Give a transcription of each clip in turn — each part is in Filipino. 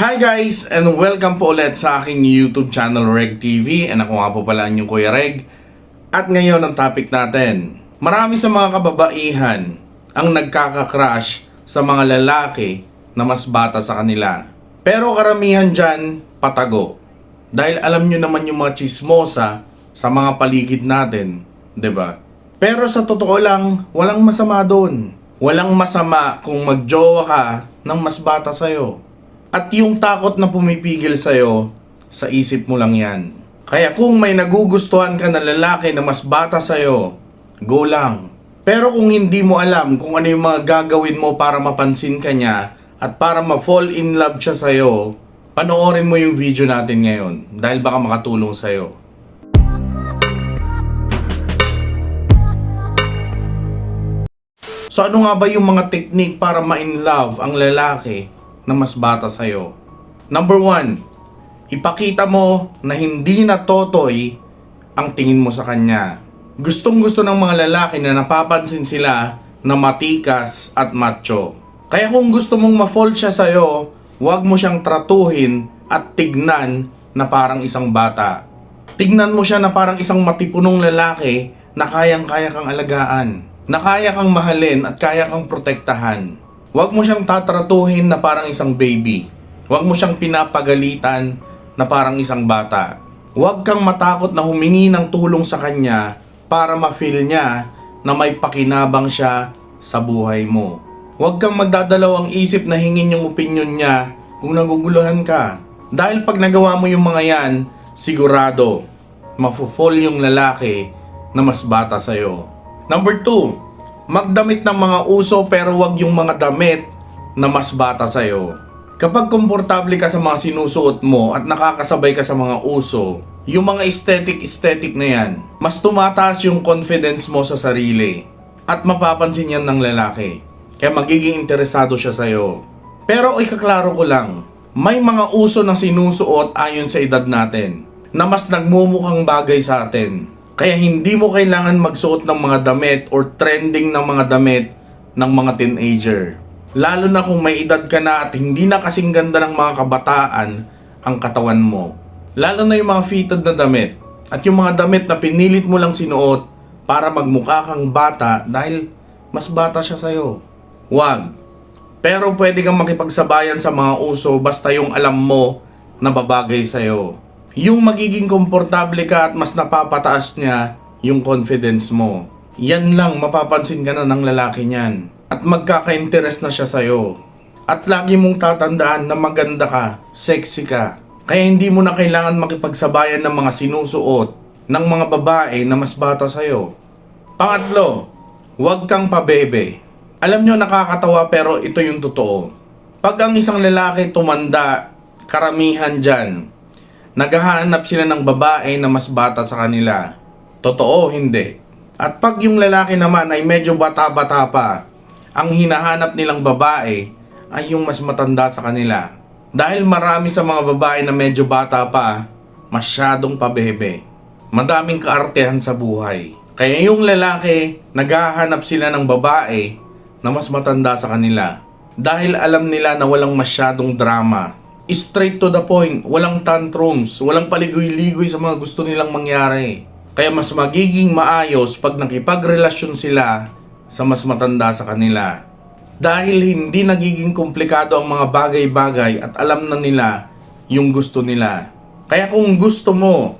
Hi guys, and welcome po ulit sa aking YouTube channel Reg TV. And ako nga po pala ang inyong Kuya Reg. At ngayon ang topic natin. Marami sa mga kababaihan ang nagkaka-crush sa mga lalaki na mas bata sa kanila. Pero karamihan dyan, patago. Dahil alam nyo naman yung mga chismosa sa mga paligid natin, 'di ba? Pero sa totoo lang, walang masama doon. Walang masama kung magjowa ka ng mas bata sa'yo. At yung takot na pumipigil sa'yo, sa isip mo lang yan. Kaya kung may nagugustuhan ka na lalaki na mas bata sa'yo, go lang. Pero kung hindi mo alam kung ano yung mga gagawin mo para mapansin ka niya at para ma-fall in love siya sa'yo, panoorin mo yung video natin ngayon dahil baka makatulong sa'yo. So ano nga ba yung mga technique para ma-in love ang lalaki na mas bata sa'yo? Number 1, ipakita mo na hindi na totoy ang tingin mo sa kanya. Gustong gusto ng mga lalaki na napapansin sila na matikas at macho. Kaya kung gusto mong ma-fall siya sa'yo, huwag mo siyang tratuhin at tignan na parang isang bata. Tignan mo siya na parang isang matipunong lalaki na kayang-kaya kang alagaan, na kaya kang mahalin at kaya kang protektahan. Huwag mo siyang tatratuhin na parang isang baby. Huwag mo siyang pinapagalitan na parang isang bata. Huwag kang matakot na humingi ng tulong sa kanya para ma-feel niya na may pakinabang siya sa buhay mo. Huwag kang magdadalawang isip na hingin yung opinion niya kung naguguluhan ka. Dahil pag nagawa mo yung mga yan, sigurado, mafo-fall yung lalaki na mas bata sa'yo. Number 2, magdamit ng mga uso pero wag yung mga damit na mas bata sa'yo. Kapag komportable ka sa mga sinusuot mo at nakakasabay ka sa mga uso, yung mga aesthetic na yan, mas tumataas yung confidence mo sa sarili. At mapapansin yan ng lalaki. Kaya magiging interesado siya sa'yo. Pero ikaklaro ko lang, may mga uso na sinusuot ayon sa edad natin na mas nagmumukhang bagay sa atin. Kaya hindi mo kailangan magsuot ng mga damit or trending ng mga damit ng mga teenager. Lalo na kung may edad ka na at hindi na kasing ganda ng mga kabataan ang katawan mo. Lalo na yung mga fitted na damit at yung mga damit na pinilit mo lang sinuot para magmukha kang bata dahil mas bata siya sa'yo. Wag. Pero pwede kang makipagsabayan sa mga uso basta yung alam mo na babagay sa'yo. Yung magiging komportable ka at mas napapataas niya yung confidence mo. Yan lang, mapapansin ka na ng lalaki niyan. At magkaka-interest na siya sa'yo. At lagi mong tatandaan na maganda ka, sexy ka. Kaya hindi mo na kailangan makipagsabayan ng mga sinusuot ng mga babae na mas bata sa'yo. Pangatlo, huwag kang pabebe. Alam nyo, nakakatawa pero ito yung totoo. Pag ang isang lalaki tumanda, karamihan dyan, naghahanap sila ng babae na mas bata sa kanila. Totoo, hindi. At pag yung lalaki naman ay medyo bata-bata pa, ang hinahanap nilang babae ay yung mas matanda sa kanila. Dahil marami sa mga babae na medyo bata pa, masyadong pabebe. Madaming kaartehan sa buhay. Kaya yung lalaki, naghahanap sila ng babae na mas matanda sa kanila. Dahil alam nila na walang masyadong drama. Straight to the point, walang tantrums, walang paligoy-ligoy sa mga gusto nilang mangyari. Kaya mas magiging maayos pag nakipagrelasyon sila sa mas matanda sa kanila. Dahil hindi nagiging komplikado ang mga bagay-bagay at alam na nila yung gusto nila. Kaya kung gusto mo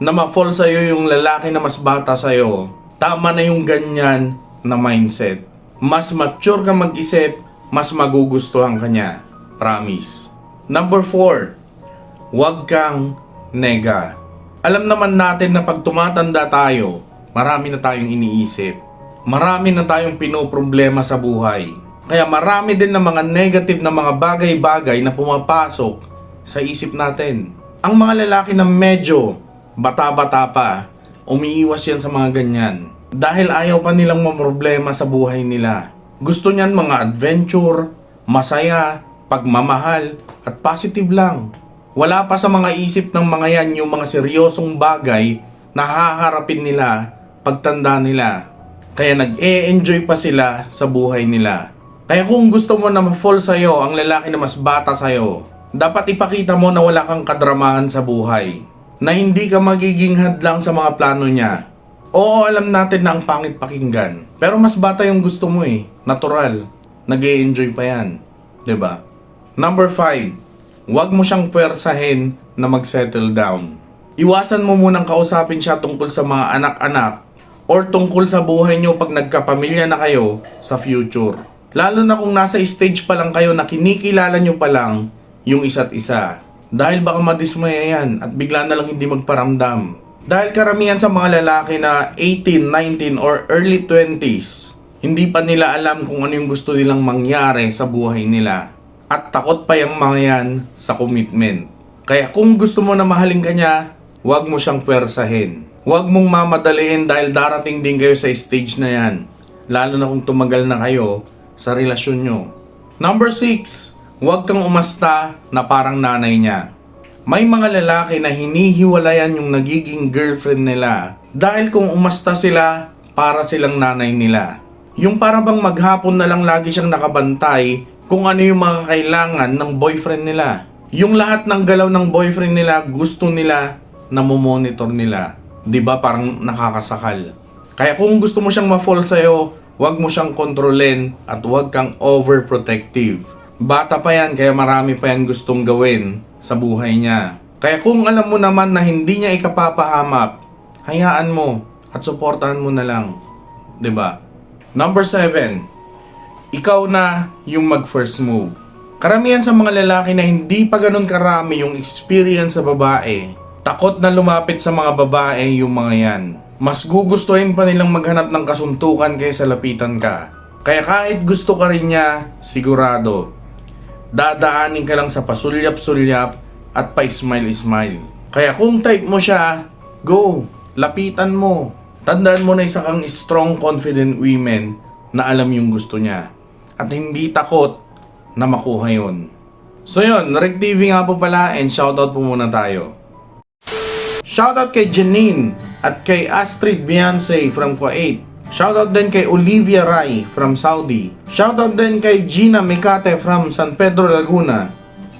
na ma-fall sa'yo yung lalaki na mas bata sa'yo, tama na yung ganyan na mindset. Mas mature ka mag-isip, mas magugustuhan ka niya. Promise. Number 4, huwag kang nega. Alam naman natin na pag tumatanda tayo, marami na tayong iniisip. Marami na tayong pinoproblema sa buhay. Kaya marami din na mga negative na mga bagay-bagay na pumapasok sa isip natin. Ang mga lalaki na medyo bata-bata pa, umiiwas yan sa mga ganyan. Dahil ayaw pa nilang mamroblema sa buhay nila. Gusto niyan mga adventure, masaya, pagmamahal, at positive lang. Wala pa sa mga isip ng mga yan yung mga seryosong bagay na haharapin nila pagtanda nila. Kaya nag-e-enjoy pa sila sa buhay nila. Kaya kung gusto mo na ma-fall sa'yo ang lalaki na mas bata sa'yo, Dapat ipakita mo na wala kang kadramahan sa buhay. Na hindi ka magiging hadlang sa mga plano niya. Oo, alam natin na ang pangit pakinggan. Pero mas bata yung gusto mo eh. Natural. Nag-e-enjoy pa yan. 'Di ba? Number 5. Huwag mo siyang puwersahin na mag-settle down. Iwasan mo munang kausapin siya tungkol sa mga anak-anak or tungkol sa buhay niyo pag nagkapamilya na kayo sa future. Lalo na kung nasa stage pa lang kayo na kinikilala niyo pa lang yung isa't isa. Dahil baka madismaya yan at bigla na lang hindi magparamdam. Dahil karamihan sa mga lalaki na 18, 19 or early 20s, hindi pa nila alam kung ano yung gusto nilang mangyari sa buhay nila. At takot pa yung mga yan sa commitment. Kaya kung gusto mo na mahalin ka niya, huwag mo siyang puwersahin. Huwag mong mamadaliin dahil darating din kayo sa stage na yan. Lalo na kung tumagal na kayo sa relasyon nyo. Number 6. Huwag kang umasta na parang nanay niya. May mga lalaki na hinihiwalayan yung nagiging girlfriend nila dahil kung umasta sila, para silang nanay nila. Yung para bang maghapon na lang lagi siyang nakabantay kung ano yung mga kailangan ng boyfriend nila. Yung lahat ng galaw ng boyfriend nila, gusto nila na monitor nila. 'Di ba parang nakakasakal? Kaya kung gusto mo siyang ma-fall sa'yo, huwag mo siyang kontrolin at huwag kang overprotective. Bata pa yan, kaya marami pa yan gustong gawin sa buhay niya. Kaya kung alam mo naman na hindi niya ikapapahamak, hayaan mo at suportahan mo na lang. 'Di ba? Number 7. Ikaw na yung mag-first move. Karamihan sa mga lalaki na hindi pa ganun karami yung experience sa babae, takot na lumapit sa mga babae yung mga yan. Mas gugustuhin pa nilang maghanap ng kasuntukan kaysa lapitan ka. Kaya kahit gusto ka rin niya, sigurado, dadaanin ka lang sa pasulyap-sulyap at pa-smile-smile. Kaya kung type mo siya, go, lapitan mo. Tandaan mo na isa kang strong, confident women na alam yung gusto niya. At hindi takot na makuha yun. So yun, Reg TV nga po pala and shoutout po muna tayo. Shoutout kay Janine at kay Astrid Beyonce from Kuwait. Shoutout din kay Olivia Rai from Saudi. Shoutout din kay Gina Mecate from San Pedro, Laguna.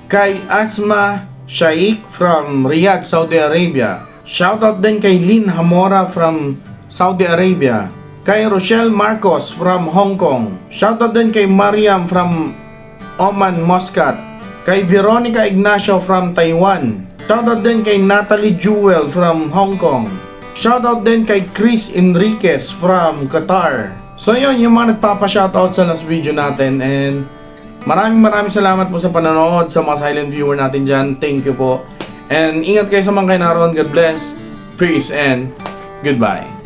Kay Asma Shaikh from Riyadh, Saudi Arabia. Shoutout din kay Lynn Hamora from Saudi Arabia. Kay Rochelle Marcos from Hong Kong. Shoutout din kay Mariam from Oman, Muscat. Kay Veronica Ignacio from Taiwan. Shoutout din kay Natalie Jewel from Hong Kong. Shoutout din kay Chris Enriquez from Qatar. So yun, yung mga nagpapa-shoutout sa last video natin. And maraming salamat po sa panonood, sa mga silent viewer natin dyan. Thank you po. And ingat kayo sa mga kayo naroon. God bless. Peace and goodbye.